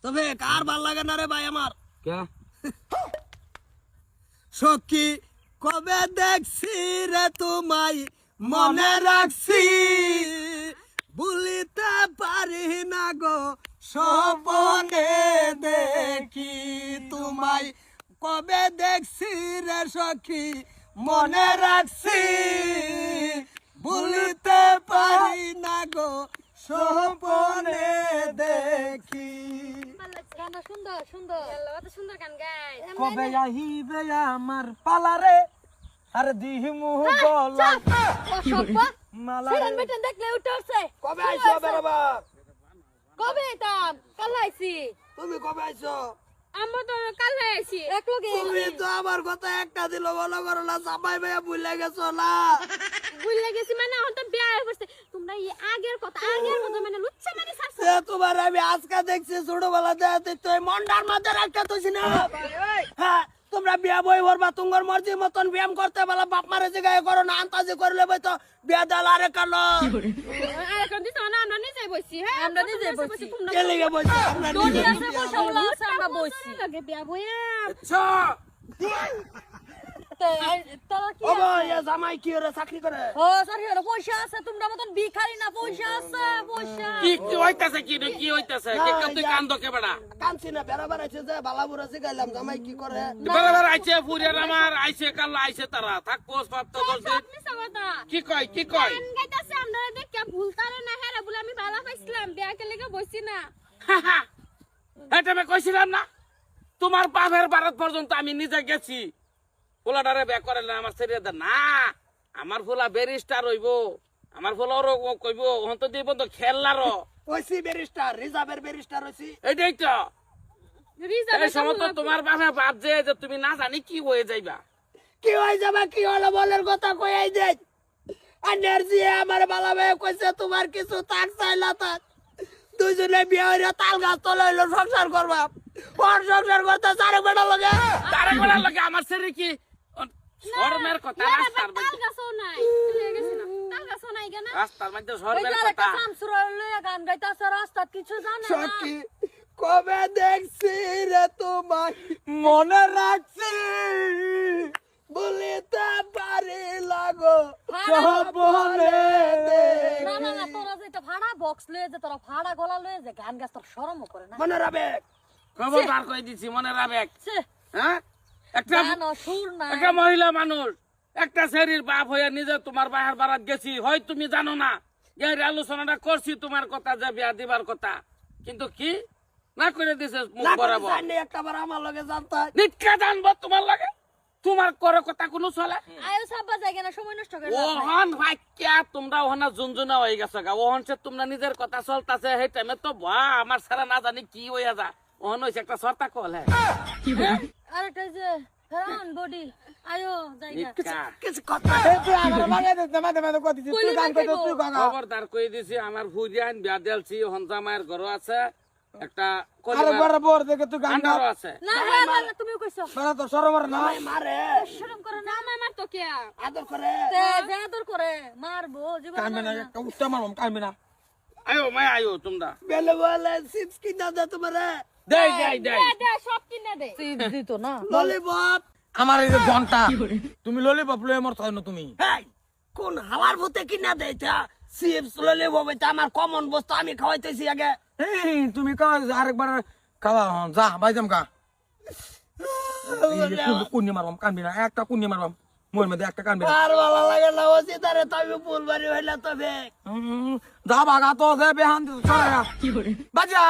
তবে কার ভাল লাগে না রে ভাই আমার কে সখী কবে দেখছি রে তোমায় মনে রাখছি ভুলিতে পারি না গো স্বপনে দেখি তোমায় কবে দেখছি রে সখী মনে রাখছি ভুলিতে পারি না গো স্বপনে দেখি গানটা সুন্দর সুন্দর অত সুন্দর গান গায় কবে আহিবে আমার পালারে আর দিহিমু গলা অসভ্য মালা সিরান বেটন দেখলে উঠছে কবে আইছো বেরোবার কবে তাম কাল আইছি তুমি কবে আইছো আমরা তো কাল আইছি এক লগে তুমি তো আমার কথা একটা দিল বলো করো না সাবাই ভাইয়া ভুলে গেছো না ভুলে গেছি মানে এখন তো বিয়ে হয়ে পড়ছে তোমরা এই আগের কথা মানে লুচ্ছা মানে শাসন সে তোমার আমি আজকে দেখছি ছোটবেলা দেখতে তো মন্ডার মধ্যে রাখতে তো না হ্যাঁ তোমরা বিয়া বই ভরবা তোমার মর্জি মতন ব্যায়াম করতে বলা বাপ মারে জায়গায় করো না আন্তাজি করলে বই তো বিয়া দাল আরে কালো আর এখন দিছ না আমরা নিজে বসছি হ্যাঁ আমরা নিজে বসছি তোমরা কে লেগে বইছো আমরা নিজে আছে বসা হলো আমরা বসছি লাগে বিয়া বইয়া আচ্ছা তোরা কি ও ভাই এ জামাই কি রে চাকরি করে ও সরি হলো পয়সা আছে তোমরা মতন ভিখারি না পয়সা আছে পয়সা কি হইতাছে কি হইতাছে কে তুই কান্দ কে বেড়া কানছি না বেড়াবার আছে যে বালাবুরা শিখাইলাম জামাই কি করে বরাবর আইছে ফুরিয়ার আমার আইছে কাল আইছে তারা থাক পোষ প্রাপ্ত দলতে আপনি সবাতা কি কয় গান গাইতাছে আমরা দেখে ভুলতারে না হেরা বলে আমি বালা পাইছিলাম বিয়া কে লেগে বসছি না এটা আমি কইছিলাম না তোমার বাপের ভারত পর্যন্ত আমি নিজে গেছি ফুলাটারে বে করে না আমার ছেড়ে দে না আমার ফুলা ব্যারিস্টার হইব আমার ফুলারও কইব হন্ত দিব তো খেললারও ওইসি ব্যারিস্টার রিজার্ভের ব্যারিস্টার হইছি এইটাই তো রিজার্ভ এই সময় তো তোমার বাপে ভাব যে তুমি না জানি কি হয়ে যাইবা কি হয়ে যাবে কি হলো বলের কথা কই দে এনার্জি আমার বালা ভাই কইছে তোমার কিছু তাক চাইলা তাক দুইজনে বিয়ে হইরা তাল গাছ তলে হইলো সংসার করবা পর সংসার করতে চারে বেটা লাগে তারে বলার লাগে আমার ছেড়ে কি শর্মের কথা রাস্তার তাল মধ্যে গাছও নাই চলে গেছি না তাল গাছও নাই কেন রাস্তার মধ্যে ওই শর্মের যারা কথা কাম শুরু হলো গান গাইতাছে রাস্তা কিছু জানে না সখী কবে দেখছি রে তোমায় মনে রাখছি বলিতে পারি লাগো স্বপনে না না না তোরা যে এটা ভাড়া বক্স লয়ে যে তোরা ভাড়া গলা লয়ে যে গান গাছ তোর শরমও করে না মনে রাখবে খবরদার কই দিছি মনে রাবেক ছে, হ্যাঁ একটা গান ও সুর না একটা মহিলা মানুষ একটা শরীর বাপ হয়ে নিজে তোমার বাহার বারাত গেছি হয় তুমি জানো না এই আলোচনাটা করছি তোমার কথা যে বিয়া দিবার কথা কিন্তু কি না করে দিছে মুখ না করে বরাবর জানি একটা বার আমার লগে জানতা নিটকা জানবো তোমার লাগে তোমার করে কথা কোনো চলে আয়ো সাব্বা জায়গা না সময় নষ্ট করে লাভ নাই। ওহন ভাইক্যা তোমরা ওহনা জুনজুনা হয়ে গেছে গা ওহন সে তোমরা নিজের কথা চলতাছে সেই টাইমে তো বা আমার সারা না জানি কি হইয়া যা ওহন হইছে একটা সর্তা কল হ্যাঁ আরেকটা যে ফেরান বডি আয়ো জায়গা নিটকা। কিছু কথা তুই আমার বাগে দে মাঝে মাঝে কই দিছিস তুই গান কইতে তুই গাগা খবরদার কই দিছি আমার ফুরিয়ান বিয়া দেলছি হনজামায়ের ঘর আছে একটা আরে বড় বড় দেখে তুই গান গা আন্ডারও আছে না না না না, তুমি কইছো বড় তো শরম আর না জামাই মারে শরম করো না মামার তো কে আদর করে তে জাদর করে মারবো জীবন কামে না একটা উত্তর মারম কামে না আয়ো মাই আয়ো তোমরা বেলে বলে চিপস কিনা দে তোমারে দেই দেই দেই দে দে সব কিনে দে দিত না ললিপপ আমার এই যে ঘন্টা তুমি ললিপপ লয়ে মর থাই না তুমি হেই কোন হাওয়ার ভূতে কিনা দে এটা চিপস ললিপপ এটা আমার কমন বস্তু আমি খাওয়াইতেছি আগে এই তুমি কা আরেকবার খাওয়া হন যা বাইজাম কা কুন্নি মারবাম কানবি না একটা কুন্নি মারবাম মোর মধ্যে একটা কানবি না আর ভালো লাগে না ও সিতারে তবে ফুলবাড়ি হইলা তবে যা বাগা তো দে বেহান সরা বাজা